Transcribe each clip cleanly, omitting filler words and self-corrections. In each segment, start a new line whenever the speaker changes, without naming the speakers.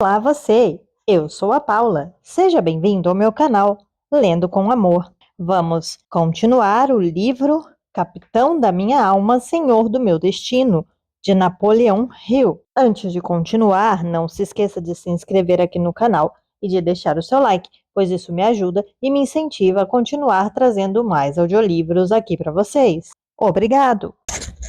Olá você, eu sou a Paula. Seja bem-vindo ao meu canal Lendo com Amor. Vamos continuar o livro Capitão da Minha Alma, Senhor do Meu Destino, de Napoleão Hill. Antes de continuar, não se esqueça de se inscrever aqui no canal e de deixar o seu like, pois isso me ajuda e me incentiva a continuar trazendo mais audiolivros aqui para vocês. Obrigado!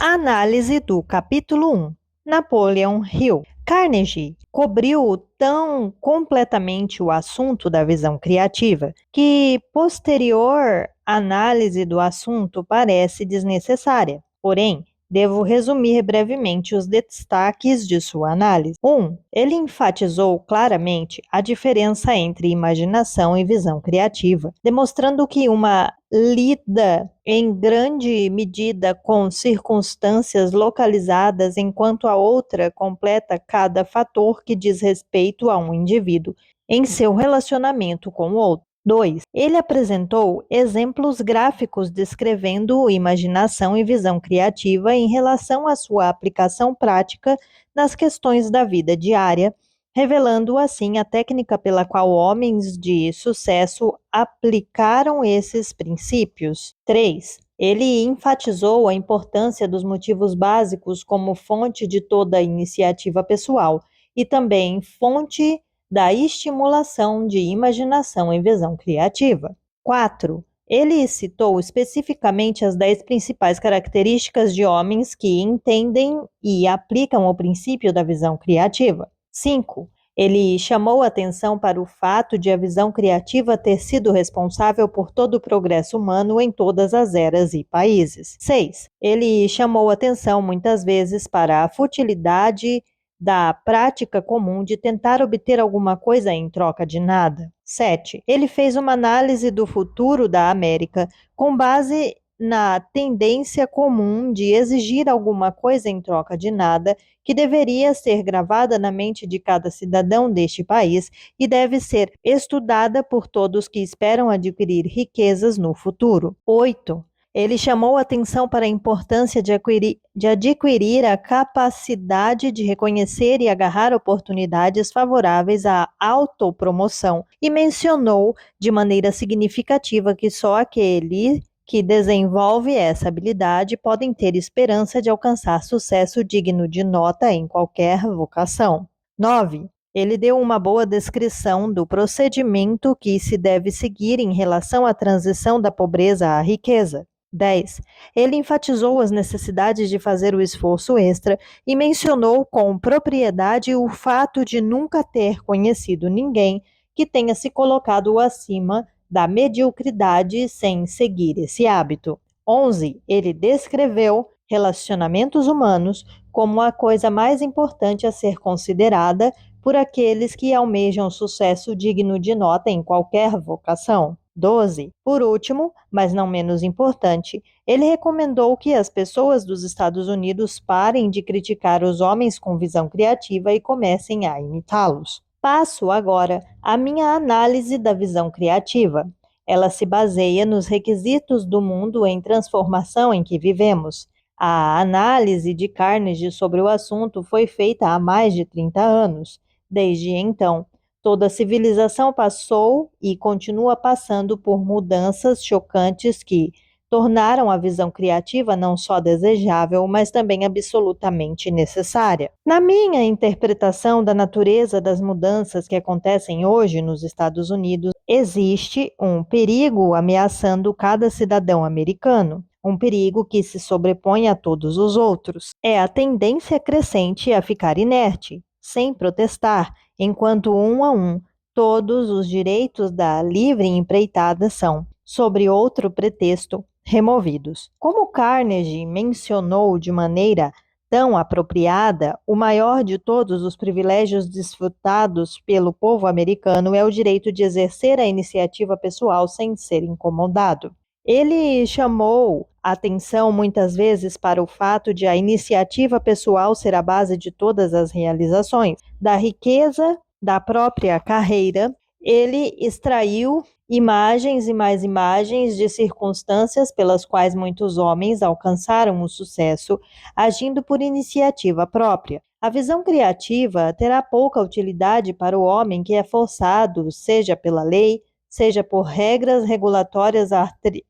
Análise do capítulo 1. Napoleão Hill. Carnegie cobriu tão completamente o assunto da visão criativa que posterior análise do assunto parece desnecessária. Porém, devo resumir brevemente os destaques de sua análise. 1. Ele enfatizou claramente a diferença entre imaginação e visão criativa, demonstrando que uma lida em grande medida com circunstâncias localizadas, enquanto a outra completa cada fator que diz respeito a um indivíduo em seu relacionamento com o outro. 2. Ele apresentou exemplos gráficos descrevendo imaginação e visão criativa em relação à sua aplicação prática nas questões da vida diária, revelando assim a técnica pela qual homens de sucesso aplicaram esses princípios. 3. Ele enfatizou a importância dos motivos básicos como fonte de toda iniciativa pessoal e também fonte da estimulação de imaginação e visão criativa. 4. Ele citou especificamente as 10 principais características de homens que entendem e aplicam o princípio da visão criativa. 5. Ele chamou atenção para o fato de a visão criativa ter sido responsável por todo o progresso humano em todas as eras e países. 6. Ele chamou atenção muitas vezes para a futilidade da prática comum de tentar obter alguma coisa em troca de nada. 7. Ele fez uma análise do futuro da América com base na tendência comum de exigir alguma coisa em troca de nada, que deveria ser gravada na mente de cada cidadão deste país e deve ser estudada por todos que esperam adquirir riquezas no futuro. 8. Ele chamou atenção para a importância de adquirir a capacidade de reconhecer e agarrar oportunidades favoráveis à autopromoção e mencionou de maneira significativa que só aquele que desenvolve essa habilidade podem ter esperança de alcançar sucesso digno de nota em qualquer vocação. 9. Ele deu uma boa descrição do procedimento que se deve seguir em relação à transição da pobreza à riqueza. 10. Ele enfatizou as necessidades de fazer o esforço extra e mencionou com propriedade o fato de nunca ter conhecido ninguém que tenha se colocado acima da mediocridade sem seguir esse hábito. 11. Ele descreveu relacionamentos humanos como a coisa mais importante a ser considerada por aqueles que almejam sucesso digno de nota em qualquer vocação. 12. Por último, mas não menos importante, ele recomendou que as pessoas dos Estados Unidos parem de criticar os homens com visão criativa e comecem a imitá-los. Passo agora à minha análise da visão criativa. Ela se baseia nos requisitos do mundo em transformação em que vivemos. A análise de Carnegie sobre o assunto foi feita há mais de 30 anos. Desde então, toda a civilização passou e continua passando por mudanças chocantes que tornaram a visão criativa não só desejável, mas também absolutamente necessária. Na minha interpretação da natureza das mudanças que acontecem hoje nos Estados Unidos, existe um perigo ameaçando cada cidadão americano. Um perigo que se sobrepõe a todos os outros. É a tendência crescente a ficar inerte, sem protestar, enquanto um a um todos os direitos da livre empreitada são, sob outro pretexto, removidos. Como Carnegie mencionou de maneira tão apropriada, o maior de todos os privilégios desfrutados pelo povo americano é o direito de exercer a iniciativa pessoal sem ser incomodado. Ele chamou atenção muitas vezes para o fato de a iniciativa pessoal ser a base de todas as realizações. Da riqueza da própria carreira, ele extraiu imagens e mais imagens de circunstâncias pelas quais muitos homens alcançaram o sucesso, agindo por iniciativa própria. A visão criativa terá pouca utilidade para o homem que é forçado, seja pela lei, seja por regras regulatórias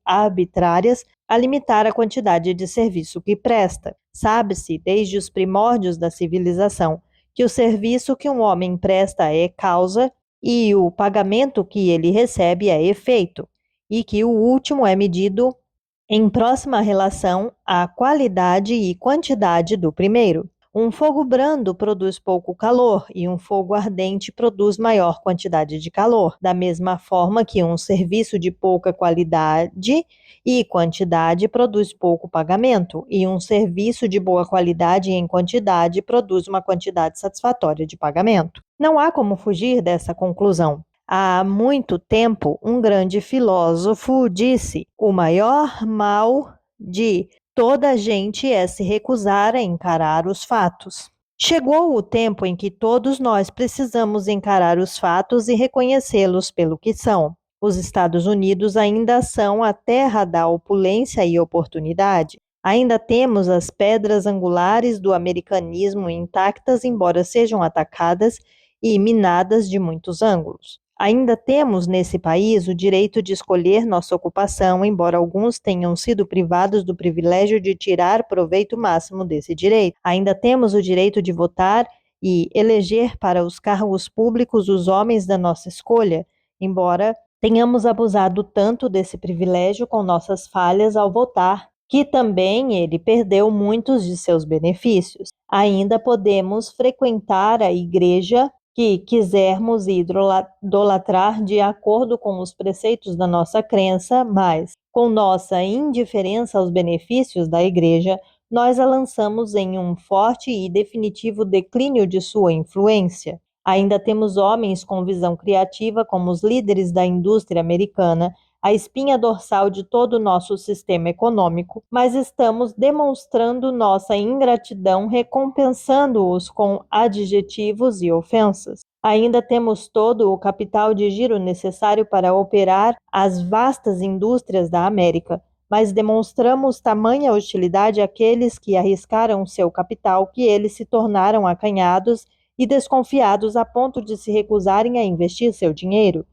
arbitrárias, a limitar a quantidade de serviço que presta. Sabe-se, desde os primórdios da civilização, que o serviço que um homem presta é causa e o pagamento que ele recebe é efeito, e que o último é medido em próxima relação à qualidade e quantidade do primeiro. Um fogo brando produz pouco calor e um fogo ardente produz maior quantidade de calor, da mesma forma que um serviço de pouca qualidade e quantidade produz pouco pagamento, e um serviço de boa qualidade em quantidade produz uma quantidade satisfatória de pagamento. Não há como fugir dessa conclusão. Há muito tempo, um grande filósofo disse: o maior mal de toda a gente é se recusar a encarar os fatos. Chegou o tempo em que todos nós precisamos encarar os fatos e reconhecê-los pelo que são. Os Estados Unidos ainda são a terra da opulência e oportunidade. Ainda temos as pedras angulares do americanismo intactas, embora sejam atacadas e minadas de muitos ângulos. Ainda temos nesse país o direito de escolher nossa ocupação, embora alguns tenham sido privados do privilégio de tirar proveito máximo desse direito. Ainda temos o direito de votar e eleger para os cargos públicos os homens da nossa escolha, embora tenhamos abusado tanto desse privilégio com nossas falhas ao votar, que também ele perdeu muitos de seus benefícios. Ainda podemos frequentar a igreja que quisermos idolatrar de acordo com os preceitos da nossa crença, mas, com nossa indiferença aos benefícios da Igreja, nós a lançamos em um forte e definitivo declínio de sua influência. Ainda temos homens com visão criativa como os líderes da indústria americana, a espinha dorsal de todo o nosso sistema econômico, mas estamos demonstrando nossa ingratidão, recompensando-os com adjetivos e ofensas. Ainda temos todo o capital de giro necessário para operar as vastas indústrias da América, mas demonstramos tamanha hostilidade àqueles que arriscaram seu capital que eles se tornaram acanhados e desconfiados a ponto de se recusarem a investir seu dinheiro.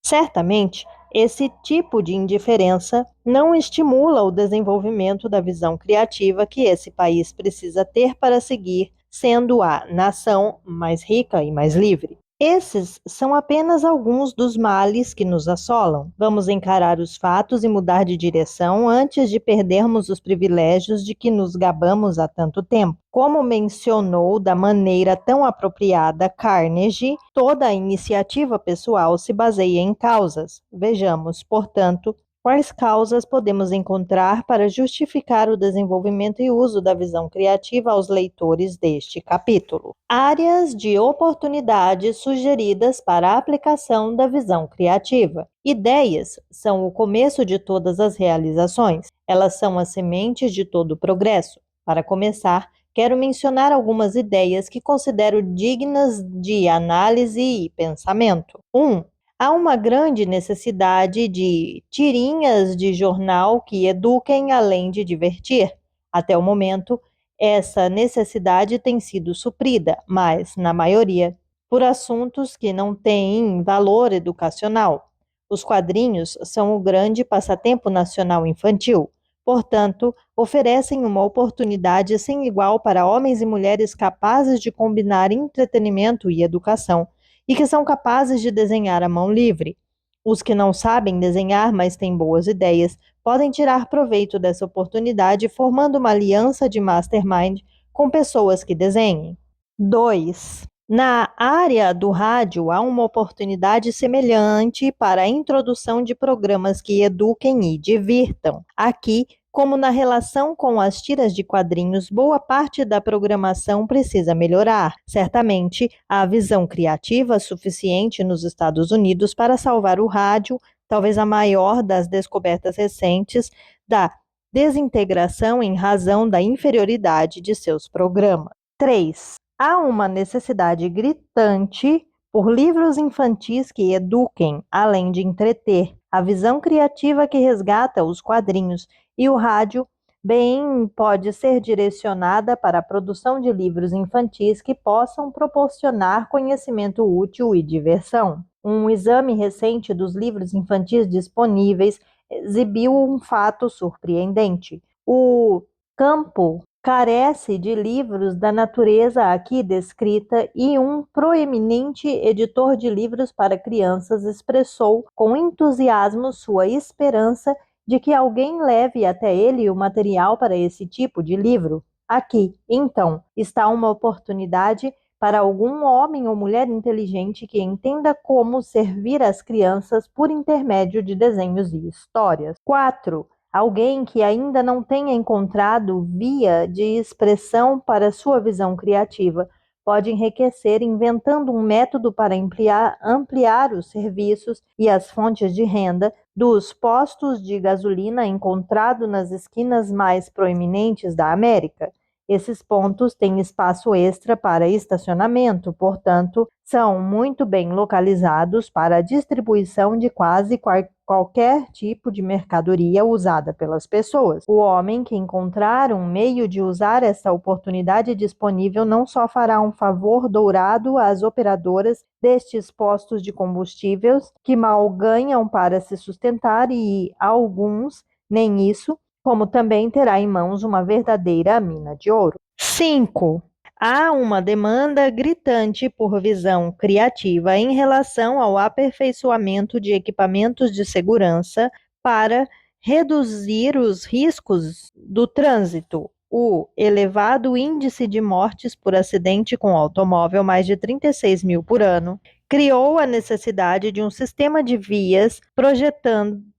Certamente, esse tipo de indiferença não estimula o desenvolvimento da visão criativa que esse país precisa ter para seguir sendo a nação mais rica e mais livre. Esses são apenas alguns dos males que nos assolam. Vamos encarar os fatos e mudar de direção antes de perdermos os privilégios de que nos gabamos há tanto tempo. Como mencionou da maneira tão apropriada Carnegie, toda a iniciativa pessoal se baseia em causas. Vejamos, portanto, quais causas podemos encontrar para justificar o desenvolvimento e uso da visão criativa aos leitores deste capítulo? Áreas de oportunidade sugeridas para a aplicação da visão criativa. Ideias são o começo de todas as realizações. Elas são as sementes de todo o progresso. Para começar, quero mencionar algumas ideias que considero dignas de análise e pensamento. 1. Há uma grande necessidade de tirinhas de jornal que eduquem além de divertir. Até o momento, essa necessidade tem sido suprida, mas, na maioria, por assuntos que não têm valor educacional. Os quadrinhos são o grande passatempo nacional infantil. Portanto, oferecem uma oportunidade sem igual para homens e mulheres capazes de combinar entretenimento e educação, e que são capazes de desenhar à mão livre. Os que não sabem desenhar, mas têm boas ideias, podem tirar proveito dessa oportunidade formando uma aliança de mastermind com pessoas que desenhem. 2. Na área do rádio, há uma oportunidade semelhante para a introdução de programas que eduquem e divirtam. Aqui, como na relação com as tiras de quadrinhos, boa parte da programação precisa melhorar. Certamente, há visão criativa suficiente nos Estados Unidos para salvar o rádio, talvez a maior das descobertas recentes da desintegração em razão da inferioridade de seus programas. 3. Há uma necessidade gritante por livros infantis que eduquem, além de entreter. A visão criativa que resgata os quadrinhos e o rádio bem pode ser direcionada para a produção de livros infantis que possam proporcionar conhecimento útil e diversão. Um exame recente dos livros infantis disponíveis exibiu um fato surpreendente. O campo carece de livros da natureza aqui descrita e um proeminente editor de livros para crianças expressou com entusiasmo sua esperança de que alguém leve até ele o material para esse tipo de livro. Aqui, então, está uma oportunidade para algum homem ou mulher inteligente que entenda como servir as crianças por intermédio de desenhos e histórias. 4. Alguém que ainda não tenha encontrado via de expressão para sua visão criativa pode enriquecer inventando um método para ampliar os serviços e as fontes de renda dos postos de gasolina encontrados nas esquinas mais proeminentes da América. Esses pontos têm espaço extra para estacionamento, portanto, são muito bem localizados para a distribuição de quase qualquer tipo de mercadoria usada pelas pessoas. O homem que encontrar um meio de usar essa oportunidade disponível não só fará um favor dourado às operadoras destes postos de combustíveis, que mal ganham para se sustentar e, alguns, nem isso, como também terá em mãos uma verdadeira mina de ouro. 5. Há uma demanda gritante por visão criativa em relação ao aperfeiçoamento de equipamentos de segurança para reduzir os riscos do trânsito. O elevado índice de mortes por acidente com automóvel, mais de 36 mil por ano, criou a necessidade de um sistema de vias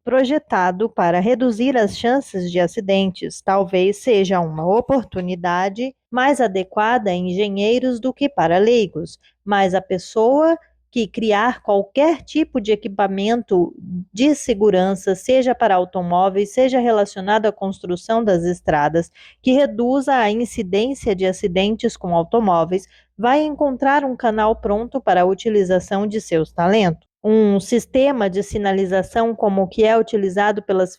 projetado para reduzir as chances de acidentes. Talvez seja uma oportunidade mais adequada a engenheiros do que para leigos, mas a pessoa que criar qualquer tipo de equipamento de segurança, seja para automóveis, seja relacionado à construção das estradas, que reduza a incidência de acidentes com automóveis, vai encontrar um canal pronto para a utilização de seus talentos. Um sistema de sinalização como o que é utilizado pelas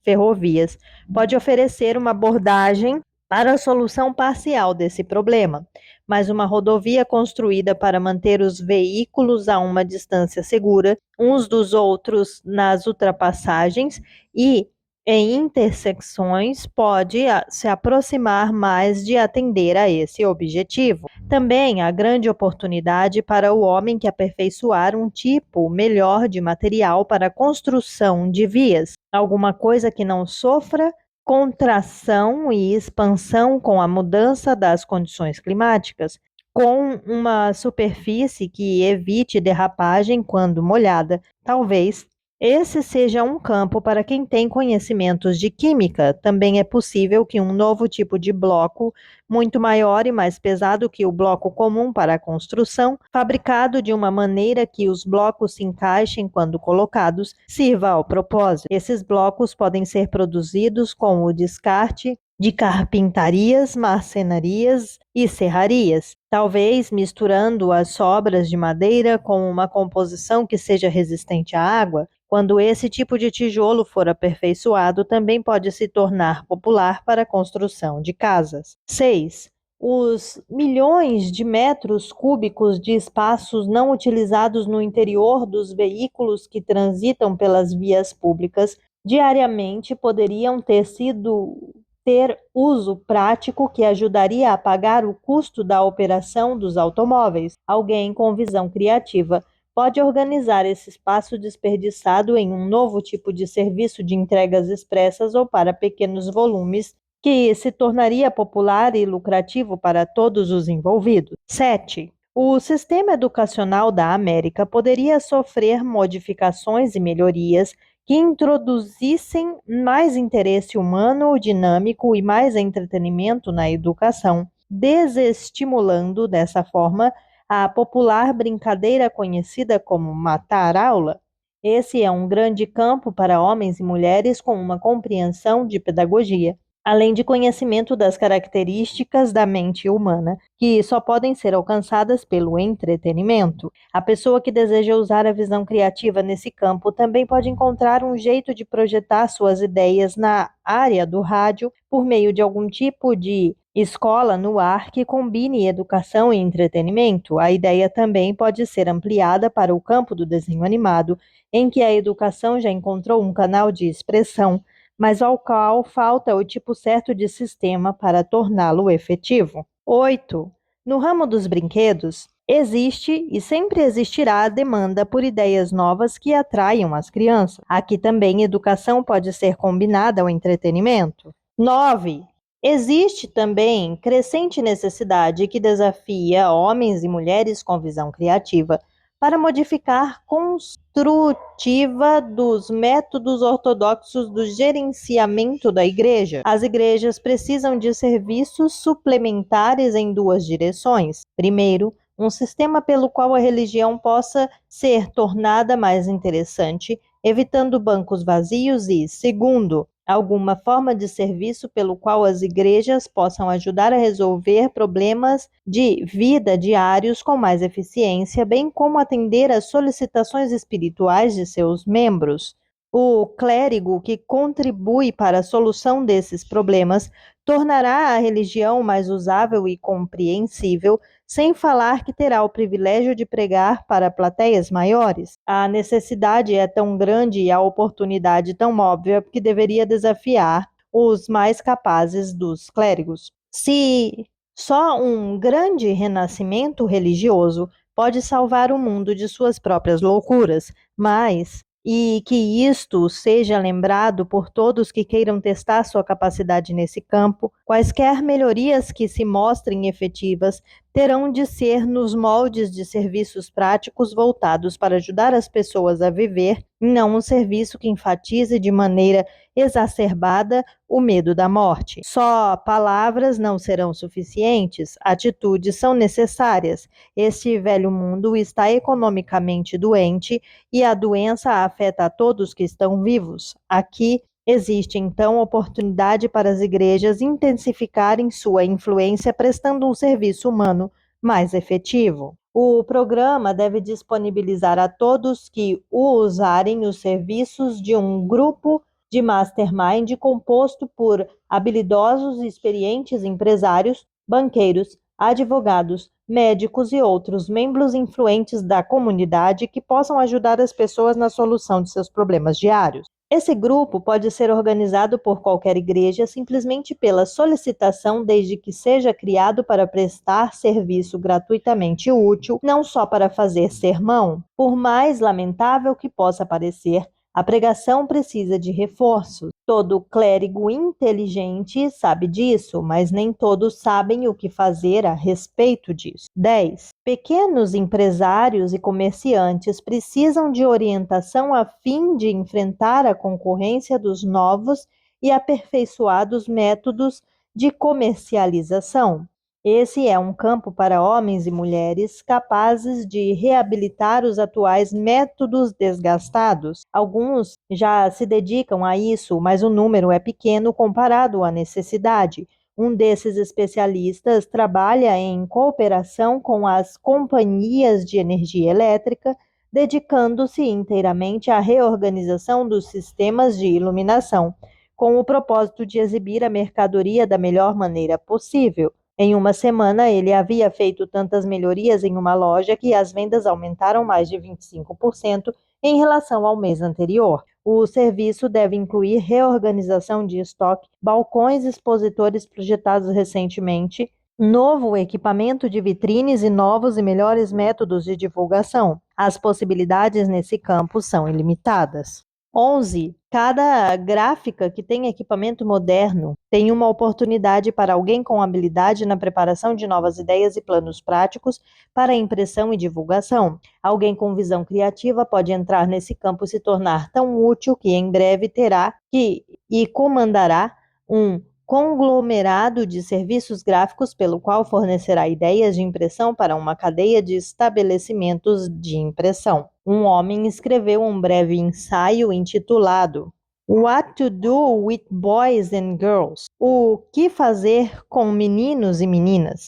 ferrovias pode oferecer uma abordagem para a solução parcial desse problema, mas uma rodovia construída para manter os veículos a uma distância segura uns dos outros nas ultrapassagens e em intersecções pode se aproximar mais de atender a esse objetivo. Também há grande oportunidade para o homem que aperfeiçoar um tipo melhor de material para a construção de vias, alguma coisa que não sofra contração e expansão com a mudança das condições climáticas, com uma superfície que evite derrapagem quando molhada. Talvez esse seja um campo para quem tem conhecimentos de química. Também é possível que um novo tipo de bloco, muito maior e mais pesado que o bloco comum para a construção, fabricado de uma maneira que os blocos se encaixem quando colocados, sirva ao propósito. Esses blocos podem ser produzidos com o descarte de carpintarias, marcenarias e serrarias, talvez misturando as sobras de madeira com uma composição que seja resistente à água. Quando esse tipo de tijolo for aperfeiçoado, também pode se tornar popular para a construção de casas. 6. Os milhões de metros cúbicos de espaços não utilizados no interior dos veículos que transitam pelas vias públicas diariamente poderiam ter uso prático que ajudaria a pagar o custo da operação dos automóveis. Alguém com visão criativa pode organizar esse espaço desperdiçado em um novo tipo de serviço de entregas expressas ou para pequenos volumes, que se tornaria popular e lucrativo para todos os envolvidos. 7. O sistema educacional da América poderia sofrer modificações e melhorias que introduzissem mais interesse humano, dinâmico e mais entretenimento na educação, desestimulando dessa forma a popular brincadeira conhecida como matar aula. Esse é um grande campo para homens e mulheres com uma compreensão de pedagogia. além de conhecimento das características da mente humana, que só podem ser alcançadas pelo entretenimento. A pessoa que deseja usar a visão criativa nesse campo também pode encontrar um jeito de projetar suas ideias na área do rádio por meio de algum tipo de escola no ar que combine educação e entretenimento. A ideia também pode ser ampliada para o campo do desenho animado, em que a educação já encontrou um canal de expressão, mas ao qual falta o tipo certo de sistema para torná-lo efetivo. 8. No ramo dos brinquedos, existe e sempre existirá a demanda por ideias novas que atraiam as crianças. Aqui também educação pode ser combinada ao entretenimento. 9. Existe também crescente necessidade que desafia homens e mulheres com visão criativa para modificar construtiva dos métodos ortodoxos do gerenciamento da igreja. As igrejas precisam de serviços suplementares em duas direções. Primeiro, um sistema pelo qual a religião possa ser tornada mais interessante, evitando bancos vazios e, segundo, alguma forma de serviço pelo qual as igrejas possam ajudar a resolver problemas de vida diários com mais eficiência, bem como atender às solicitações espirituais de seus membros. O clérigo que contribui para a solução desses problemas tornará a religião mais usável e compreensível, sem falar que terá o privilégio de pregar para plateias maiores. A necessidade é tão grande e a oportunidade tão óbvia que deveria desafiar os mais capazes dos clérigos. Se só um grande renascimento religioso pode salvar o mundo de suas próprias loucuras, mas e que isto seja lembrado por todos que queiram testar sua capacidade nesse campo, quaisquer melhorias que se mostrem efetivas terão de ser nos moldes de serviços práticos voltados para ajudar as pessoas a viver, e não um serviço que enfatize de maneira exacerbada o medo da morte. Só palavras não serão suficientes, atitudes são necessárias. Este velho mundo está economicamente doente e a doença afeta a todos que estão vivos. Aqui existe, então, oportunidade para as igrejas intensificarem sua influência prestando um serviço humano mais efetivo. O programa deve disponibilizar a todos que o usarem os serviços de um grupo de mastermind composto por habilidosos e experientes empresários, banqueiros, advogados, médicos e outros membros influentes da comunidade que possam ajudar as pessoas na solução de seus problemas diários. Esse grupo pode ser organizado por qualquer igreja simplesmente pela solicitação, desde que seja criado para prestar serviço gratuitamente útil, não só para fazer sermão. Por mais lamentável que possa parecer, a pregação precisa de reforços. Todo clérigo inteligente sabe disso, mas nem todos sabem o que fazer a respeito disso. 10. Pequenos empresários e comerciantes precisam de orientação a fim de enfrentar a concorrência dos novos e aperfeiçoados métodos de comercialização. Esse é um campo para homens e mulheres capazes de reabilitar os atuais métodos desgastados. Alguns já se dedicam a isso, mas o número é pequeno comparado à necessidade. Um desses especialistas trabalha em cooperação com as companhias de energia elétrica, dedicando-se inteiramente à reorganização dos sistemas de iluminação, com o propósito de exibir a mercadoria da melhor maneira possível. Em uma semana, ele havia feito tantas melhorias em uma loja que as vendas aumentaram mais de 25% em relação ao mês anterior. O serviço deve incluir reorganização de estoque, balcões expositores projetados recentemente, novo equipamento de vitrines e novos e melhores métodos de divulgação. As possibilidades nesse campo são ilimitadas. 11. Cada gráfica que tem equipamento moderno tem uma oportunidade para alguém com habilidade na preparação de novas ideias e planos práticos para impressão e divulgação. Alguém com visão criativa pode entrar nesse campo e se tornar tão útil que em breve terá e comandará um conglomerado de serviços gráficos pelo qual fornecerá ideias de impressão para uma cadeia de estabelecimentos de impressão. Um homem escreveu um breve ensaio intitulado What to do with boys and girls? O que fazer com meninos e meninas?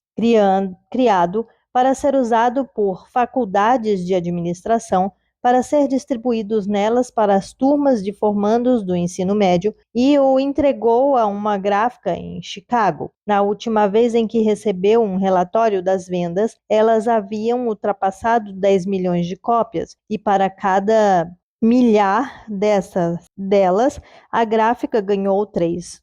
Criado para ser usado por faculdades de administração para ser distribuídos nelas para as turmas de formandos do ensino médio e o entregou a uma gráfica em Chicago. Na última vez em que recebeu um relatório das vendas, elas haviam ultrapassado 10 milhões de cópias e para cada milhar delas, a gráfica ganhou $3.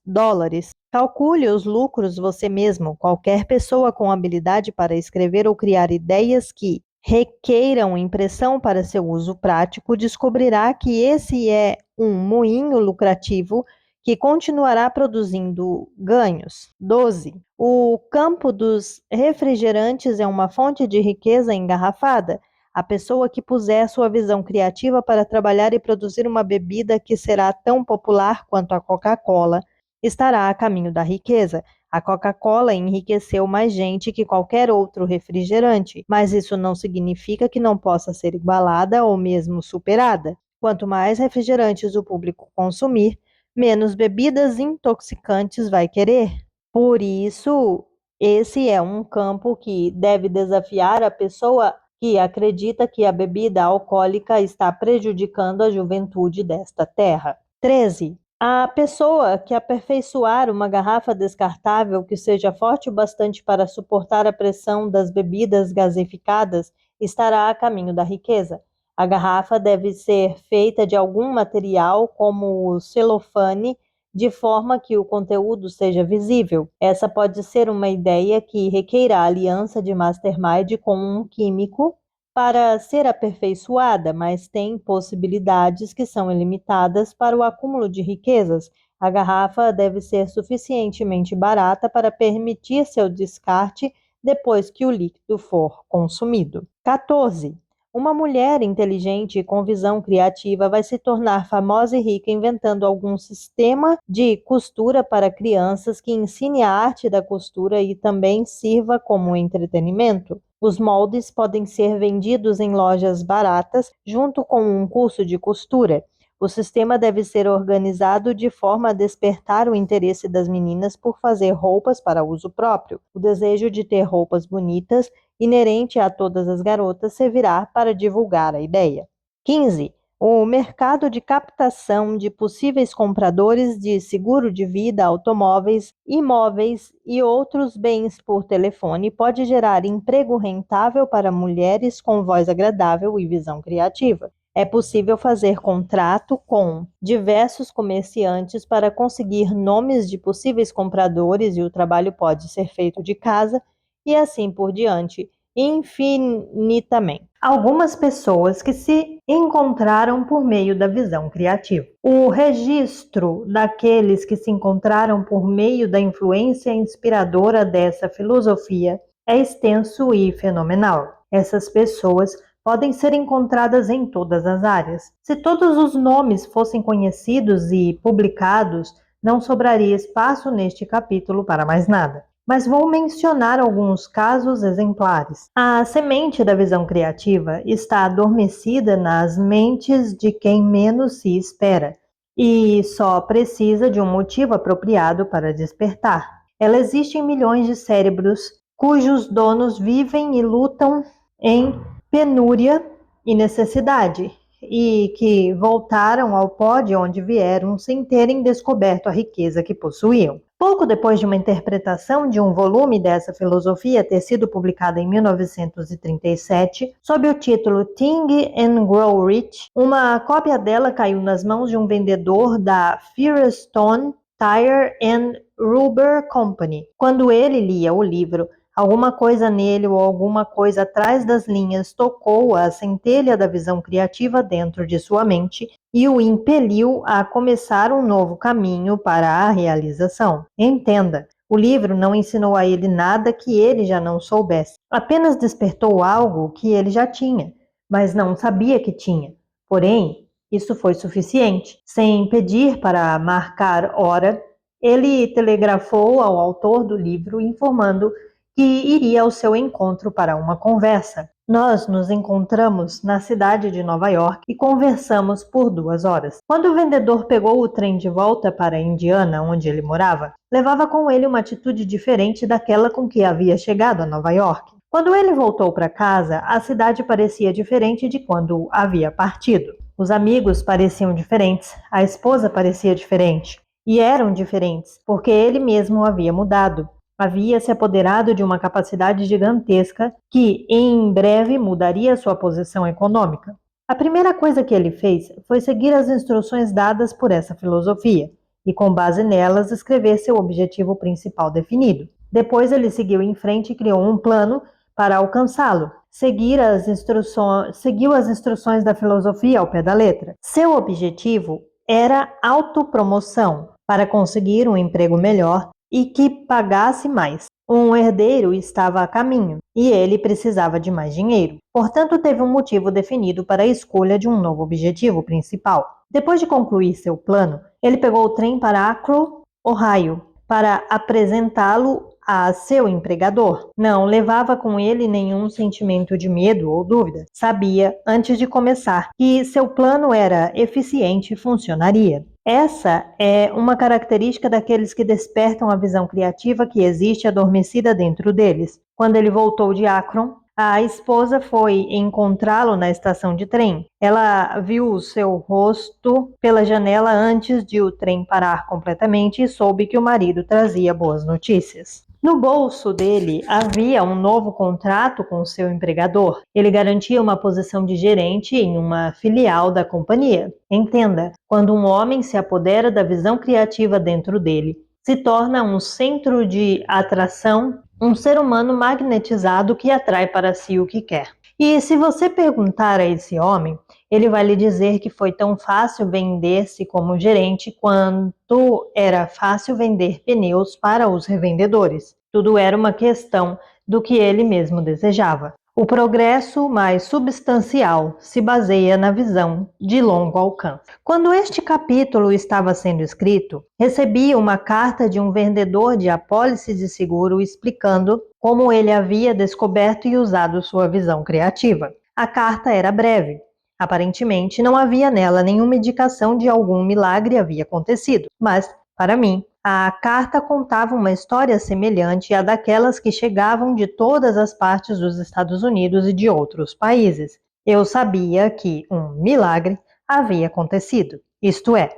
Calcule os lucros você mesmo. Qualquer pessoa com habilidade para escrever ou criar ideias que requeiram impressão para seu uso prático descobrirá que esse é um moinho lucrativo que continuará produzindo ganhos. 12. O campo dos refrigerantes é uma fonte de riqueza engarrafada. A pessoa que puser sua visão criativa para trabalhar e produzir uma bebida que será tão popular quanto a Coca-Cola estará a caminho da riqueza. A Coca-Cola enriqueceu mais gente que qualquer outro refrigerante, mas isso não significa que não possa ser igualada ou mesmo superada. Quanto mais refrigerantes o público consumir, menos bebidas intoxicantes vai querer. Por isso, esse é um campo que deve desafiar a pessoa que acredita que a bebida alcoólica está prejudicando a juventude desta terra. 13. A pessoa que aperfeiçoar uma garrafa descartável que seja forte o bastante para suportar a pressão das bebidas gaseificadas estará a caminho da riqueza. A garrafa deve ser feita de algum material, como o celofane, de forma que o conteúdo seja visível. Essa pode ser uma ideia que requeira a aliança de mastermind com um químico para ser aperfeiçoada, mas tem possibilidades que são ilimitadas para o acúmulo de riquezas. A garrafa deve ser suficientemente barata para permitir seu descarte depois que o líquido for consumido. 14. Uma mulher inteligente e com visão criativa vai se tornar famosa e rica inventando algum sistema de costura para crianças que ensine a arte da costura e também sirva como entretenimento. Os moldes podem ser vendidos em lojas baratas junto com um curso de costura. O sistema deve ser organizado de forma a despertar o interesse das meninas por fazer roupas para uso próprio. O desejo de ter roupas bonitas, inerente a todas as garotas, servirá para divulgar a ideia. 15. O mercado de captação de possíveis compradores de seguro de vida, automóveis, imóveis e outros bens por telefone pode gerar emprego rentável para mulheres com voz agradável e visão criativa. É possível fazer contrato com diversos comerciantes para conseguir nomes de possíveis compradores e o trabalho pode ser feito de casa e assim por diante, infinitamente. Algumas pessoas que se encontraram por meio da visão criativa. O registro daqueles que se encontraram por meio da influência inspiradora dessa filosofia é extenso e fenomenal. Essas pessoas podem ser encontradas em todas as áreas. Se todos os nomes fossem conhecidos e publicados, não sobraria espaço neste capítulo para mais nada. Mas vou mencionar alguns casos exemplares. A semente da visão criativa está adormecida nas mentes de quem menos se espera e só precisa de um motivo apropriado para despertar. Ela existe em milhões de cérebros cujos donos vivem e lutam em penúria e necessidade, e que voltaram ao pó de onde vieram sem terem descoberto a riqueza que possuíam. Pouco depois de uma interpretação de um volume dessa filosofia ter sido publicada em 1937, sob o título Think and Grow Rich, uma cópia dela caiu nas mãos de um vendedor da Firestone Tire and Rubber Company. Quando ele lia o livro, alguma coisa nele ou alguma coisa atrás das linhas tocou a centelha da visão criativa dentro de sua mente e o impeliu a começar um novo caminho para a realização. Entenda, o livro não ensinou a ele nada que ele já não soubesse. Apenas despertou algo que ele já tinha, mas não sabia que tinha. Porém, isso foi suficiente. Sem pedir para marcar hora, ele telegrafou ao autor do livro informando que iria ao seu encontro para uma conversa. Nós nos encontramos na cidade de Nova York e conversamos por 2 horas. Quando o vendedor pegou o trem de volta para Indiana, onde ele morava, levava com ele uma atitude diferente daquela com que havia chegado a Nova York. Quando ele voltou para casa, a cidade parecia diferente de quando havia partido. Os amigos pareciam diferentes, a esposa parecia diferente. E eram diferentes, porque ele mesmo havia mudado. Havia se apoderado de uma capacidade gigantesca que, em breve, mudaria sua posição econômica. A primeira coisa que ele fez foi seguir as instruções dadas por essa filosofia e, com base nelas, escrever seu objetivo principal definido. Depois ele seguiu em frente e criou um plano para alcançá-lo. Seguiu as instruções da filosofia ao pé da letra. Seu objetivo era autopromoção para conseguir um emprego melhor e que pagasse mais. Um herdeiro estava a caminho e ele precisava de mais dinheiro. Portanto, teve um motivo definido para a escolha de um novo objetivo principal. Depois de concluir seu plano, ele pegou o trem para Akron, Ohio, para apresentá-lo a seu empregador. Não levava com ele nenhum sentimento de medo ou dúvida. Sabia, antes de começar, que seu plano era eficiente e funcionaria. Essa é uma característica daqueles que despertam a visão criativa que existe adormecida dentro deles. Quando ele voltou de Akron, a esposa foi encontrá-lo na estação de trem. Ela viu o seu rosto pela janela antes de o trem parar completamente e soube que o marido trazia boas notícias. No bolso dele havia um novo contrato com seu empregador. Ele garantia uma posição de gerente em uma filial da companhia. Entenda, quando um homem se apodera da visão criativa dentro dele, se torna um centro de atração, um ser humano magnetizado que atrai para si o que quer. E se você perguntar a esse homem, ele vai lhe dizer que foi tão fácil vender-se como gerente quanto era fácil vender pneus para os revendedores. Tudo era uma questão do que ele mesmo desejava. O progresso mais substancial se baseia na visão de longo alcance. Quando este capítulo estava sendo escrito, recebi uma carta de um vendedor de apólices de seguro explicando como ele havia descoberto e usado sua visão criativa. A carta era breve. Aparentemente, não havia nela nenhuma indicação de algum milagre havia acontecido, mas, para mim, a carta contava uma história semelhante à daquelas que chegavam de todas as partes dos Estados Unidos e de outros países. Eu sabia que um milagre havia acontecido, isto é,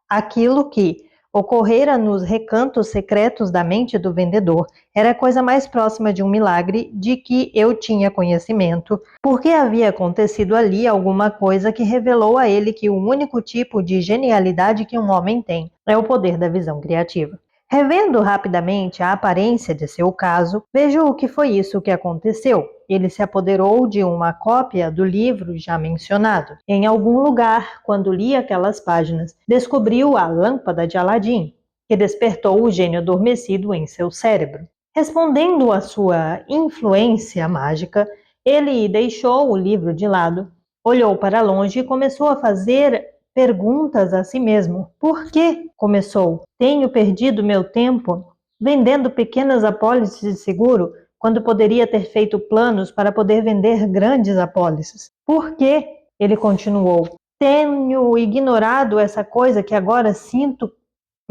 aquilo que ocorrera nos recantos secretos da mente do vendedor era a coisa mais próxima de um milagre de que eu tinha conhecimento, porque havia acontecido ali alguma coisa que revelou a ele que o único tipo de genialidade que um homem tem é o poder da visão criativa. Revendo rapidamente a aparência de seu caso, vejo o que foi isso que aconteceu. Ele se apoderou de uma cópia do livro já mencionado. Em algum lugar, quando li aquelas páginas, descobriu a lâmpada de Aladim, que despertou o gênio adormecido em seu cérebro. Respondendo à sua influência mágica, ele deixou o livro de lado, olhou para longe e começou a fazer perguntas a si mesmo. Por que? Começou. Tenho perdido meu tempo vendendo pequenas apólices de seguro quando poderia ter feito planos para poder vender grandes apólices. Por que? Ele continuou. Tenho ignorado essa coisa que agora sinto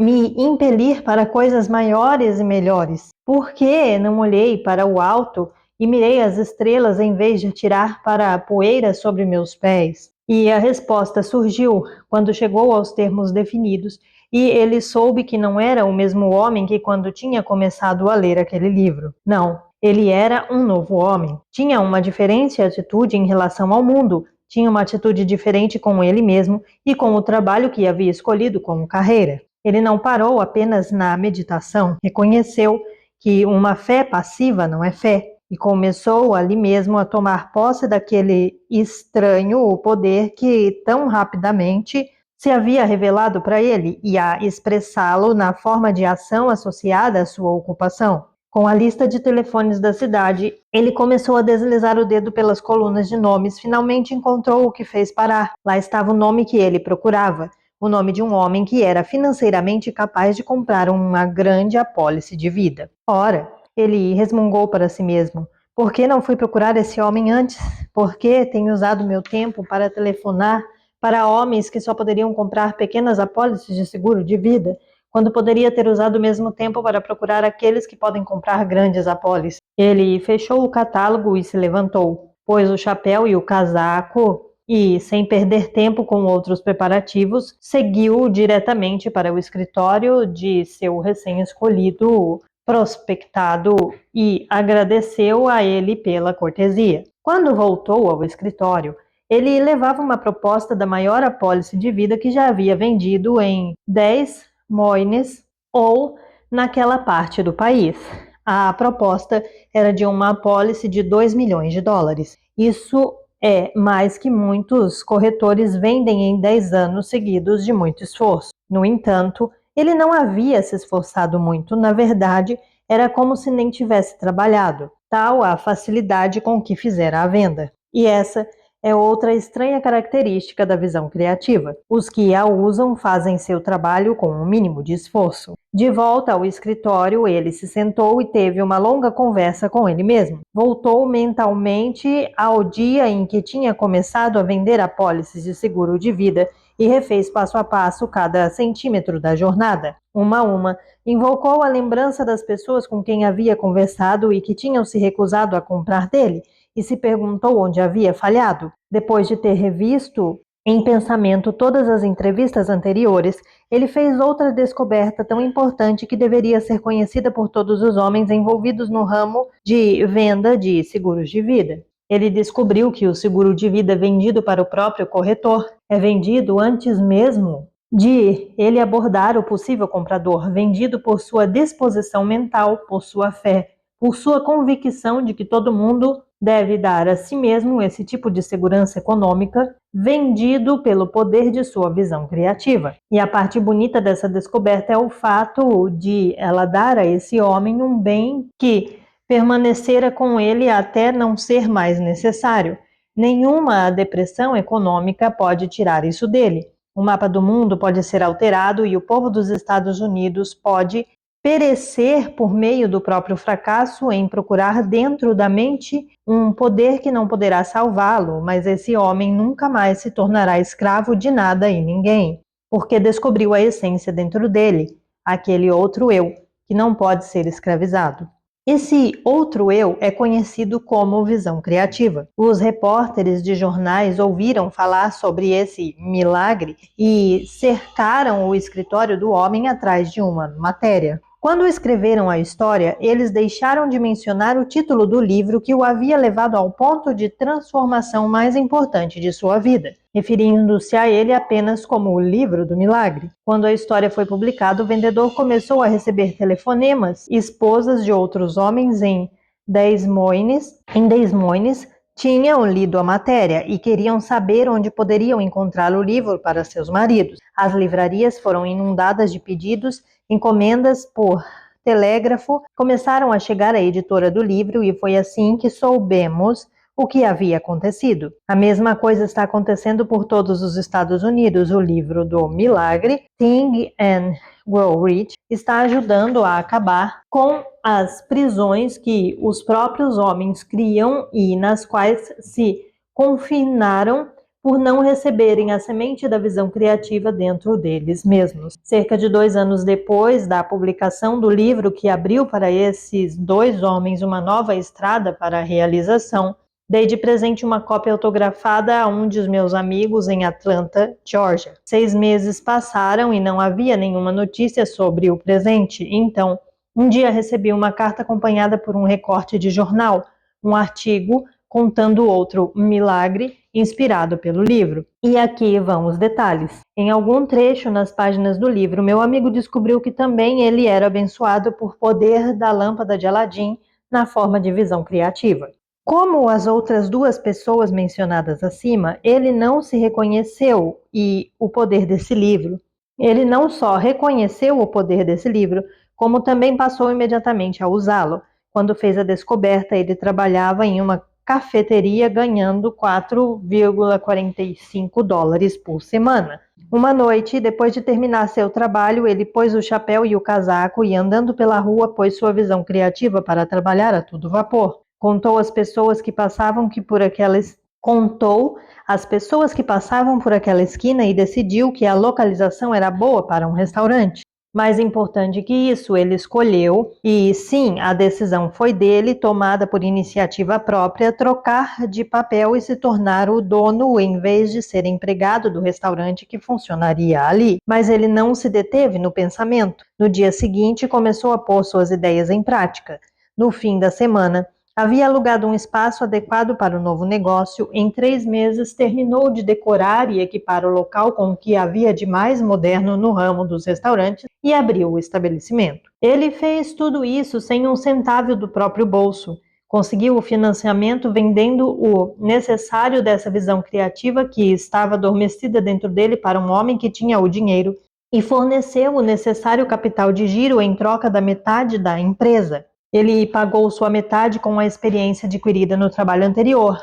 me impelir para coisas maiores e melhores. Por que não olhei para o alto e mirei as estrelas em vez de atirar para a poeira sobre meus pés? E a resposta surgiu quando chegou aos termos definidos e ele soube que não era o mesmo homem que quando tinha começado a ler aquele livro. Não, ele era um novo homem. Tinha uma diferente atitude em relação ao mundo, tinha uma atitude diferente com ele mesmo e com o trabalho que havia escolhido como carreira. Ele não parou apenas na meditação, reconheceu que uma fé passiva não é fé, e começou ali mesmo a tomar posse daquele estranho poder que tão rapidamente se havia revelado para ele e a expressá-lo na forma de ação associada à sua ocupação. Com a lista de telefones da cidade, ele começou a deslizar o dedo pelas colunas de nomes, finalmente encontrou o que fez parar. Lá estava o nome que ele procurava, o nome de um homem que era financeiramente capaz de comprar uma grande apólice de vida. Ora, ele resmungou para si mesmo, Por que não fui procurar esse homem antes? Por que tenho usado meu tempo para telefonar para homens que só poderiam comprar pequenas apólices de seguro de vida, quando poderia ter usado o mesmo tempo para procurar aqueles que podem comprar grandes apólices? Ele fechou o catálogo e se levantou, pôs o chapéu e o casaco e, sem perder tempo com outros preparativos, seguiu diretamente para o escritório de seu recém-escolhido prospectado e agradeceu a ele pela cortesia. Quando voltou ao escritório, ele levava uma proposta da maior apólice de vida que já havia vendido em 10 moines ou naquela parte do país. A proposta era de uma apólice de 2 milhões de dólares. Isso é mais que muitos corretores vendem em 10 anos seguidos de muito esforço. No entanto, ele não havia se esforçado muito, na verdade, era como se nem tivesse trabalhado, tal a facilidade com que fizera a venda. E essa é outra estranha característica da visão criativa. Os que a usam fazem seu trabalho com um mínimo de esforço. De volta ao escritório, ele se sentou e teve uma longa conversa com ele mesmo. Voltou mentalmente ao dia em que tinha começado a vender apólices de seguro de vida e refez passo a passo cada centímetro da jornada. Uma a uma, invocou a lembrança das pessoas com quem havia conversado e que tinham se recusado a comprar dele, e se perguntou onde havia falhado. Depois de ter revisto em pensamento todas as entrevistas anteriores, ele fez outra descoberta tão importante que deveria ser conhecida por todos os homens envolvidos no ramo de venda de seguros de vida. Ele descobriu que o seguro de vida vendido para o próprio corretor é vendido antes mesmo de ele abordar o possível comprador, vendido por sua disposição mental, por sua fé, por sua convicção de que todo mundo deve dar a si mesmo esse tipo de segurança econômica, vendido pelo poder de sua visão criativa. E a parte bonita dessa descoberta é o fato de ela dar a esse homem um bem que permanecera com ele até não ser mais necessário. Nenhuma depressão econômica pode tirar isso dele. O mapa do mundo pode ser alterado e o povo dos Estados Unidos pode perecer por meio do próprio fracasso em procurar dentro da mente um poder que não poderá salvá-lo, mas esse homem nunca mais se tornará escravo de nada e ninguém, porque descobriu a essência dentro dele, aquele outro eu, que não pode ser escravizado. Esse outro eu é conhecido como visão criativa. Os repórteres de jornais ouviram falar sobre esse milagre e cercaram o escritório do homem atrás de uma matéria. Quando escreveram a história, eles deixaram de mencionar o título do livro que o havia levado ao ponto de transformação mais importante de sua vida, referindo-se a ele apenas como o livro do milagre. Quando a história foi publicada, o vendedor começou a receber telefonemas. Esposas de outros homens em Des Moines tinham lido a matéria e queriam saber onde poderiam encontrar o livro para seus maridos. As livrarias foram inundadas de pedidos, encomendas por telégrafo começaram a chegar à editora do livro e foi assim que soubemos o que havia acontecido. A mesma coisa está acontecendo por todos os Estados Unidos. O livro do milagre, Think and Grow Rich, está ajudando a acabar com as prisões que os próprios homens criam e nas quais se confinaram por não receberem a semente da visão criativa dentro deles mesmos. Cerca de 2 anos depois da publicação do livro que abriu para esses 2 homens uma nova estrada para a realização, dei de presente uma cópia autografada a um de meus amigos em Atlanta, Georgia. 6 meses passaram e não havia nenhuma notícia sobre o presente. Então, um dia recebi uma carta acompanhada por um recorte de jornal, um artigo contando outro milagre inspirado pelo livro. E aqui vão os detalhes. Em algum trecho nas páginas do livro, meu amigo descobriu que também ele era abençoado por poder da lâmpada de Aladim na forma de visão criativa. Como as outras 2 pessoas mencionadas acima, ele não se reconheceu e o poder desse livro. Ele não só reconheceu o poder desse livro, como também passou imediatamente a usá-lo. Quando fez a descoberta, ele trabalhava em uma cafeteria ganhando $4,45 por semana. Uma noite, depois de terminar seu trabalho, ele pôs o chapéu e o casaco e, andando pela rua, pôs sua visão criativa para trabalhar a todo vapor. Contou as pessoas que passavam por aquela esquina e decidiu que a localização era boa para um restaurante. Mais importante que isso, ele escolheu, e sim, a decisão foi dele, tomada por iniciativa própria, trocar de papel e se tornar o dono em vez de ser empregado do restaurante que funcionaria ali. Mas ele não se deteve no pensamento. No dia seguinte, começou a pôr suas ideias em prática. No fim da semana, havia alugado um espaço adequado para o novo negócio. Em 3 meses, terminou de decorar e equipar o local com o que havia de mais moderno no ramo dos restaurantes e abriu o estabelecimento. Ele fez tudo isso sem um centavo do próprio bolso. Conseguiu o financiamento vendendo o necessário dessa visão criativa que estava adormecida dentro dele para um homem que tinha o dinheiro e forneceu o necessário capital de giro em troca da metade da empresa. Ele pagou sua metade com a experiência adquirida no trabalho anterior,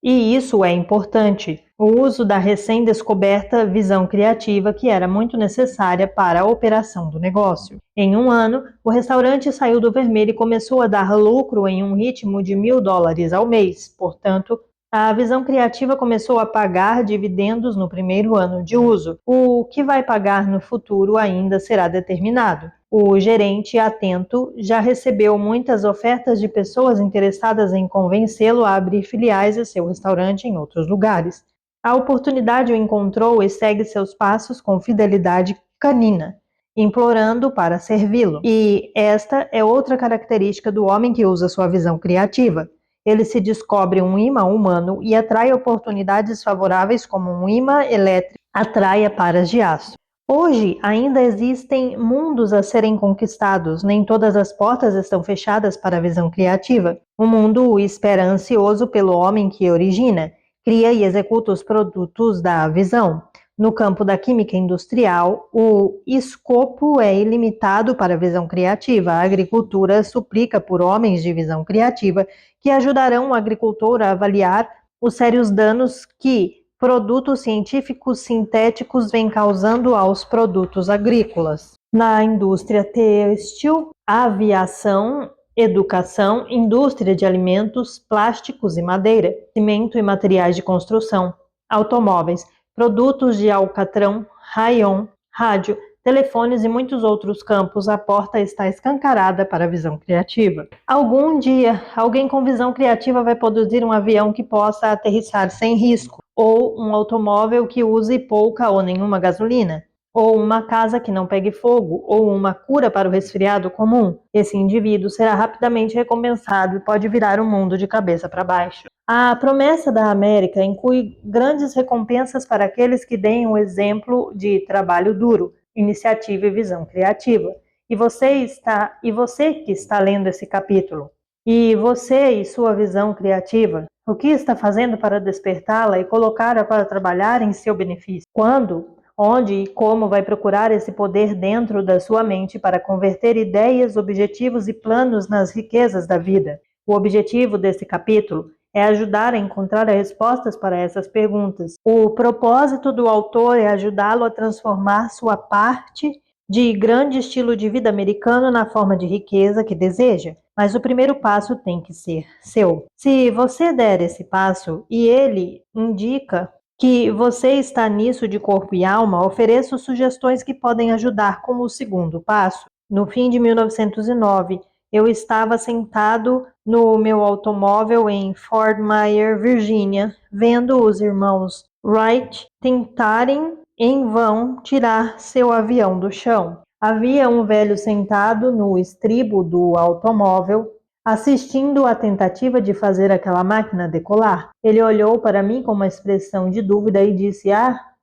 e isso é importante, o uso da recém-descoberta visão criativa que era muito necessária para a operação do negócio. Em 1 ano, o restaurante saiu do vermelho e começou a dar lucro em um ritmo de $1.000 ao mês. Portanto, a visão criativa começou a pagar dividendos no primeiro ano de uso. O que vai pagar no futuro ainda será determinado. O gerente atento já recebeu muitas ofertas de pessoas interessadas em convencê-lo a abrir filiais de seu restaurante em outros lugares. A oportunidade o encontrou e segue seus passos com fidelidade canina, implorando para servi-lo. E esta é outra característica do homem que usa sua visão criativa. Ele se descobre um imã humano e atrai oportunidades favoráveis como um imã elétrico atrai a paras de aço. Hoje ainda existem mundos a serem conquistados, nem todas as portas estão fechadas para a visão criativa. O mundo espera ansioso pelo homem que origina, cria e executa os produtos da visão. No campo da química industrial, o escopo é ilimitado para a visão criativa. A agricultura suplica por homens de visão criativa que ajudarão o agricultor a avaliar os sérios danos que produtos científicos sintéticos vêm causando aos produtos agrícolas. Na indústria têxtil, aviação, educação, indústria de alimentos, plásticos e madeira, cimento e materiais de construção, automóveis, produtos de alcatrão, rayon, rádio, telefones e muitos outros campos, a porta está escancarada para a visão criativa. Algum dia, alguém com visão criativa vai produzir um avião que possa aterrissar sem risco, ou um automóvel que use pouca ou nenhuma gasolina, ou uma casa que não pegue fogo, ou uma cura para o resfriado comum. Esse indivíduo será rapidamente recompensado e pode virar o mundo de cabeça para baixo. A promessa da América inclui grandes recompensas para aqueles que deem o exemplo de trabalho duro, iniciativa e visão criativa. E você que está lendo esse capítulo, e você e sua visão criativa, o que está fazendo para despertá-la e colocá-la para trabalhar em seu benefício? Quando, onde e como vai procurar esse poder dentro da sua mente para converter ideias, objetivos e planos nas riquezas da vida? O objetivo desse capítulo é ajudar a encontrar as respostas para essas perguntas. O propósito do autor é ajudá-lo a transformar sua parte de grande estilo de vida americano na forma de riqueza que deseja. Mas o primeiro passo tem que ser seu. Se você der esse passo e ele indica que você está nisso de corpo e alma, ofereço sugestões que podem ajudar como o segundo passo. No fim de 1909, eu estava sentado no meu automóvel em Fort Myers, Virgínia, vendo os irmãos Wright tentarem em vão tirar seu avião do chão. Havia um velho sentado no estribo do automóvel, assistindo à tentativa de fazer aquela máquina decolar. Ele olhou para mim com uma expressão de dúvida e disse: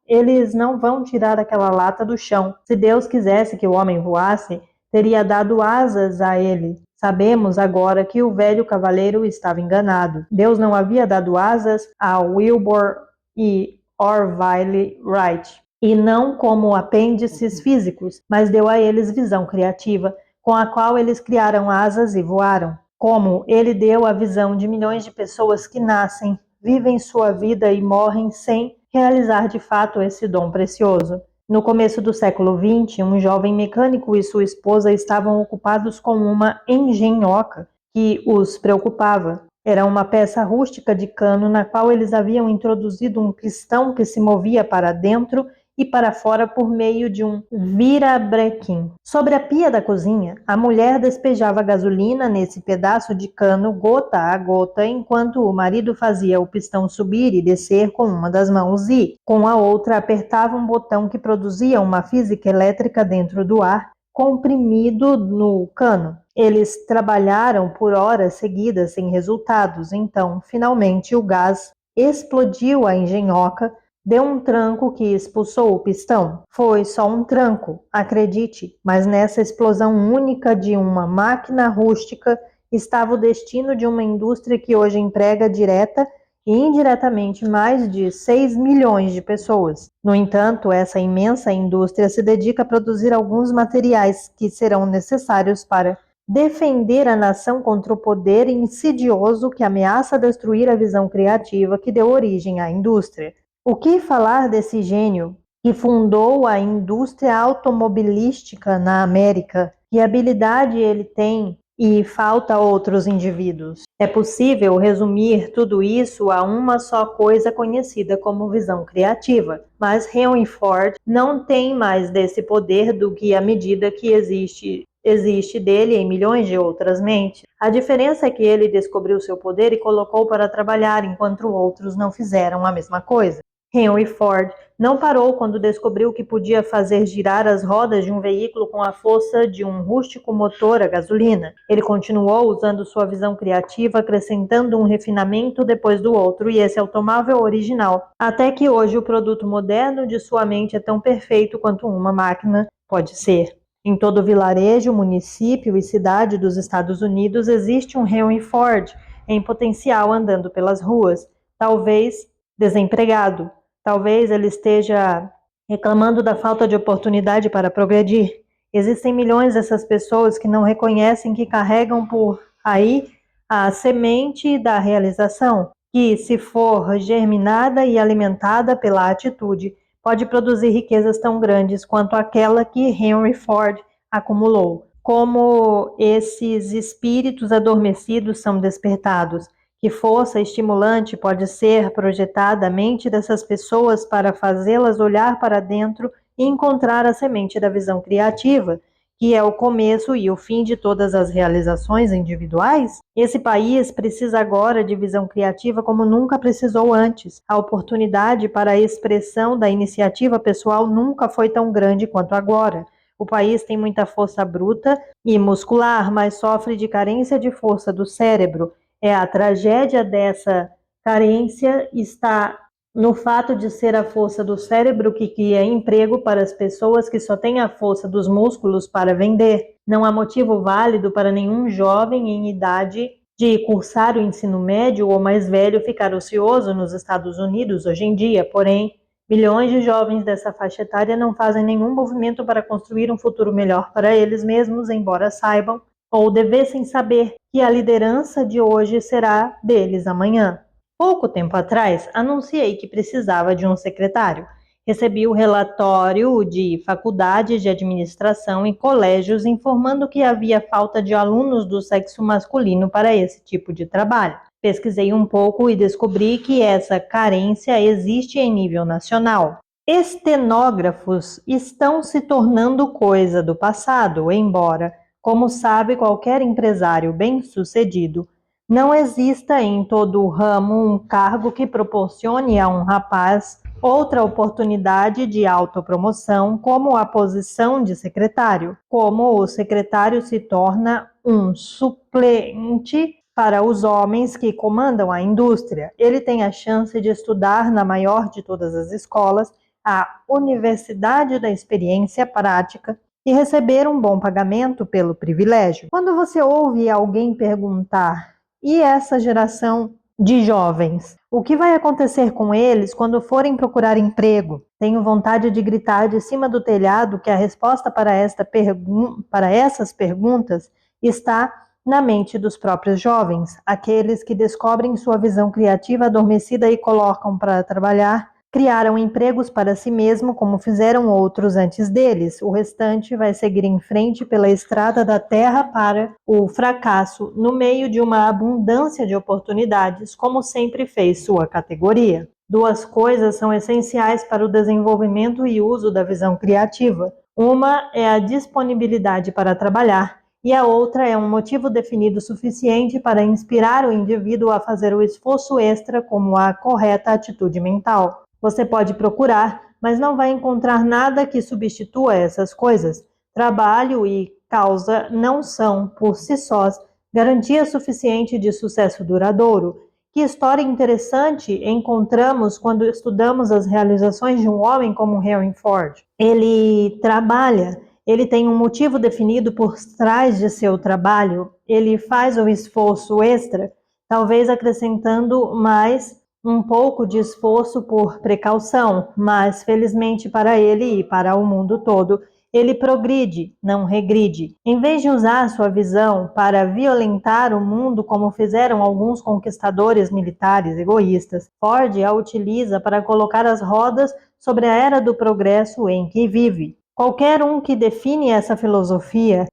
eles não vão tirar aquela lata do chão. Se Deus quisesse que o homem voasse, teria dado asas a ele. Sabemos agora que o velho cavaleiro estava enganado. Deus não havia dado asas a Wilbur e Orville Wright, e não como apêndices físicos, mas deu a eles visão criativa, com a qual eles criaram asas e voaram. Como ele deu a visão de milhões de pessoas que nascem, vivem sua vida e morrem sem realizar de fato esse dom precioso. No começo do século XX, um jovem mecânico e sua esposa estavam ocupados com uma engenhoca que os preocupava. Era uma peça rústica de cano na qual eles haviam introduzido um pistão que se movia para dentro e para fora por meio de um virabrequim. Sobre a pia da cozinha, a mulher despejava gasolina nesse pedaço de cano gota a gota, enquanto o marido fazia o pistão subir e descer com uma das mãos e, com a outra, apertava um botão que produzia uma física elétrica dentro do ar, comprimido no cano. Eles trabalharam por horas seguidas sem resultados, então, finalmente, o gás explodiu a engenhoca, deu um tranco que expulsou o pistão. Foi só um tranco, acredite, mas nessa explosão única de uma máquina rústica estava o destino de uma indústria que hoje emprega direta e indiretamente mais de 6 milhões de pessoas. No entanto, essa imensa indústria se dedica a produzir alguns materiais que serão necessários para defender a nação contra o poder insidioso que ameaça destruir a visão criativa que deu origem à indústria. O que falar desse gênio que fundou a indústria automobilística na América? Que habilidade ele tem e falta a outros indivíduos? É possível resumir tudo isso a uma só coisa conhecida como visão criativa, mas Henry Ford não tem mais desse poder do que a medida que existe dele em milhões de outras mentes. A diferença é que ele descobriu seu poder e colocou para trabalhar, enquanto outros não fizeram a mesma coisa. Henry Ford não parou quando descobriu que podia fazer girar as rodas de um veículo com a força de um rústico motor a gasolina. Ele continuou usando sua visão criativa, acrescentando um refinamento depois do outro, e esse automóvel original, até que hoje o produto moderno de sua mente é tão perfeito quanto uma máquina pode ser. Em todo vilarejo, município e cidade dos Estados Unidos existe um Henry Ford em potencial andando pelas ruas, talvez desempregado. Talvez ele esteja reclamando da falta de oportunidade para progredir. Existem milhões dessas pessoas que não reconhecem que carregam por aí a semente da realização, que, se for germinada e alimentada pela atitude, pode produzir riquezas tão grandes quanto aquela que Henry Ford acumulou. Como esses espíritos adormecidos são despertados? Que força estimulante pode ser projetada à mente dessas pessoas para fazê-las olhar para dentro e encontrar a semente da visão criativa, que é o começo e o fim de todas as realizações individuais? Esse país precisa agora de visão criativa como nunca precisou antes. A oportunidade para a expressão da iniciativa pessoal nunca foi tão grande quanto agora. O país tem muita força bruta e muscular, mas sofre de carência de força do cérebro. A tragédia dessa carência está no fato de ser a força do cérebro que cria emprego para as pessoas que só têm a força dos músculos para vender. Não há motivo válido para nenhum jovem em idade de cursar o ensino médio ou mais velho ficar ocioso nos Estados Unidos hoje em dia. Porém, milhões de jovens dessa faixa etária não fazem nenhum movimento para construir um futuro melhor para eles mesmos, embora saibam ou devessem saber que a liderança de hoje será deles amanhã. Pouco tempo atrás, anunciei que precisava de um secretário. Recebi o relatório de faculdades de administração e colégios informando que havia falta de alunos do sexo masculino para esse tipo de trabalho. Pesquisei um pouco e descobri que essa carência existe em nível nacional. Estenógrafos estão se tornando coisa do passado, embora, como sabe qualquer empresário bem-sucedido, não exista em todo o ramo um cargo que proporcione a um rapaz outra oportunidade de autopromoção, como a posição de secretário. Como o secretário se torna um suplente para os homens que comandam a indústria, ele tem a chance de estudar na maior de todas as escolas, a Universidade da Experiência Prática, e receber um bom pagamento pelo privilégio. Quando você ouve alguém perguntar: e essa geração de jovens? O que vai acontecer com eles quando forem procurar emprego? Tenho vontade de gritar de cima do telhado que a resposta para essas perguntas está na mente dos próprios jovens, aqueles que descobrem sua visão criativa adormecida e colocam para trabalhar Criaram empregos para si mesmo, como fizeram outros antes deles. O restante vai seguir em frente pela estrada da terra para o fracasso, no meio de uma abundância de oportunidades, como sempre fez sua categoria. Duas coisas são essenciais para o desenvolvimento e uso da visão criativa. Uma é a disponibilidade para trabalhar, e a outra é um motivo definido suficiente para inspirar o indivíduo a fazer o esforço extra como a correta atitude mental. Você pode procurar, mas não vai encontrar nada que substitua essas coisas. Trabalho e causa não são, por si sós, garantia suficiente de sucesso duradouro. Que história interessante encontramos quando estudamos as realizações de um homem como Henry Ford. Ele trabalha, ele tem um motivo definido por trás de seu trabalho, ele faz o esforço extra, talvez acrescentando mais um pouco de esforço por precaução, mas felizmente para ele e para o mundo todo, ele progride, não regride. Em vez de usar sua visão para violentar o mundo como fizeram alguns conquistadores militares egoístas, Ford a utiliza para colocar as rodas sobre a era do progresso em que vive. Qualquer um que defina essa filosofia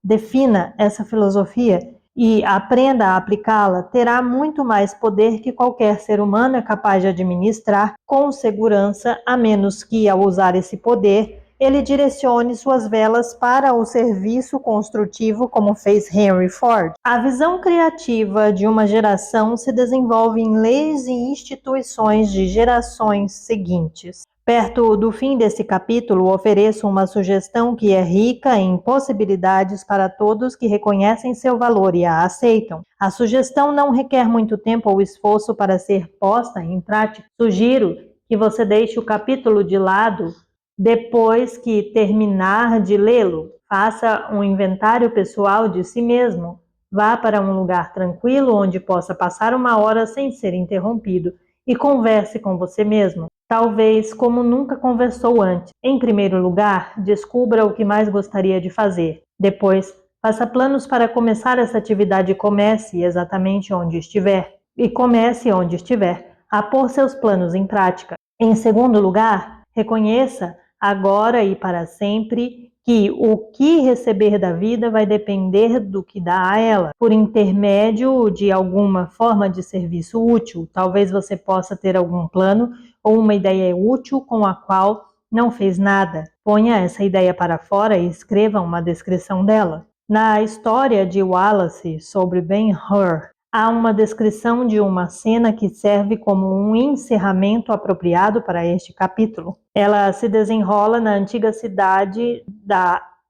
e aprenda a aplicá-la, terá muito mais poder que qualquer ser humano é capaz de administrar com segurança, a menos que, ao usar esse poder, ele direcione suas velas para o serviço construtivo, como fez Henry Ford. A visão criativa de uma geração se desenvolve em leis e instituições de gerações seguintes. Perto do fim desse capítulo, ofereço uma sugestão que é rica em possibilidades para todos que reconhecem seu valor e a aceitam. A sugestão não requer muito tempo ou esforço para ser posta em prática. Sugiro que você deixe o capítulo de lado depois que terminar de lê-lo. Faça um inventário pessoal de si mesmo. Vá para um lugar tranquilo onde possa passar uma hora sem ser interrompido e converse com você mesmo. Talvez como nunca conversou antes. Em primeiro lugar, descubra o que mais gostaria de fazer. Depois, faça planos para começar essa atividade e comece exatamente onde estiver. A pôr seus planos em prática. Em segundo lugar, reconheça, agora e para sempre, que o que receber da vida vai depender do que dá a ela, por intermédio de alguma forma de serviço útil. Talvez você possa ter algum plano ou uma ideia útil com a qual não fez nada. Ponha essa ideia para fora e escreva uma descrição dela. Na história de Wallace sobre Ben-Hur, há uma descrição de uma cena que serve como um encerramento apropriado para este capítulo. Ela se desenrola na antiga cidade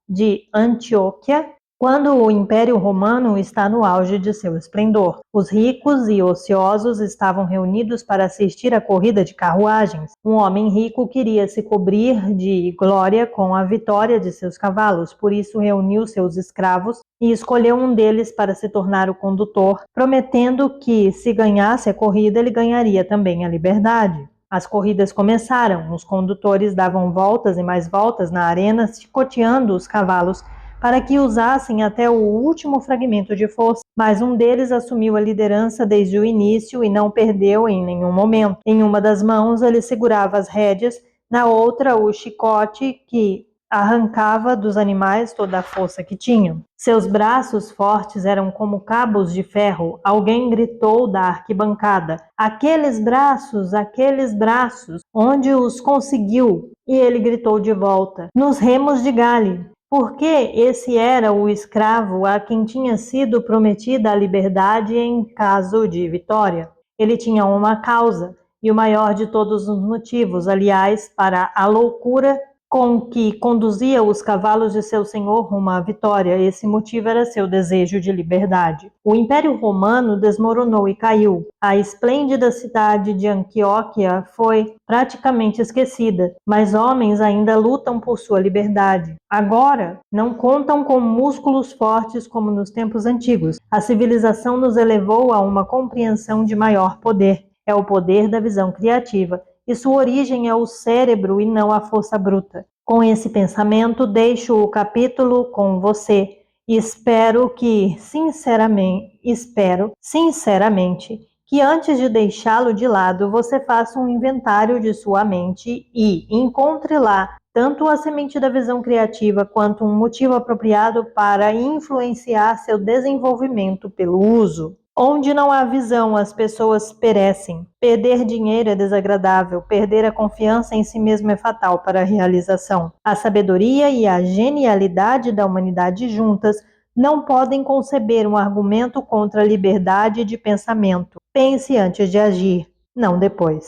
de Antioquia, quando o Império Romano está no auge de seu esplendor. Os ricos e ociosos estavam reunidos para assistir à corrida de carruagens. Um homem rico queria se cobrir de glória com a vitória de seus cavalos, por isso reuniu seus escravos e escolheu um deles para se tornar o condutor, prometendo que, se ganhasse a corrida, ele ganharia também a liberdade. As corridas começaram, os condutores davam voltas e mais voltas na arena, chicoteando os cavalos para que usassem até o último fragmento de força, mas um deles assumiu a liderança desde o início e não perdeu em nenhum momento. Em uma das mãos ele segurava as rédeas, na outra o chicote que arrancava dos animais toda a força que tinham. Seus braços fortes eram como cabos de ferro. Alguém gritou da arquibancada: aqueles braços, onde os conseguiu? E ele gritou de volta: nos remos de galho. Porque esse era o escravo a quem tinha sido prometida a liberdade em caso de vitória. Ele tinha uma causa, e o maior de todos os motivos, aliás, para a loucura com que conduzia os cavalos de seu senhor rumo à vitória. Esse motivo era seu desejo de liberdade. O Império Romano desmoronou e caiu. A esplêndida cidade de Antioquia foi praticamente esquecida, mas homens ainda lutam por sua liberdade. Agora, não contam com músculos fortes como nos tempos antigos. A civilização nos elevou a uma compreensão de maior poder. É o poder da visão criativa. E sua origem é o cérebro e não a força bruta. Com esse pensamento, deixo o capítulo com você e espero sinceramente que antes de deixá-lo de lado, você faça um inventário de sua mente e encontre lá tanto a semente da visão criativa quanto um motivo apropriado para influenciar seu desenvolvimento pelo uso. Onde não há visão, as pessoas perecem. Perder dinheiro é desagradável, perder a confiança em si mesmo é fatal para a realização. A sabedoria e a genialidade da humanidade juntas não podem conceber um argumento contra a liberdade de pensamento. Pense antes de agir, não depois.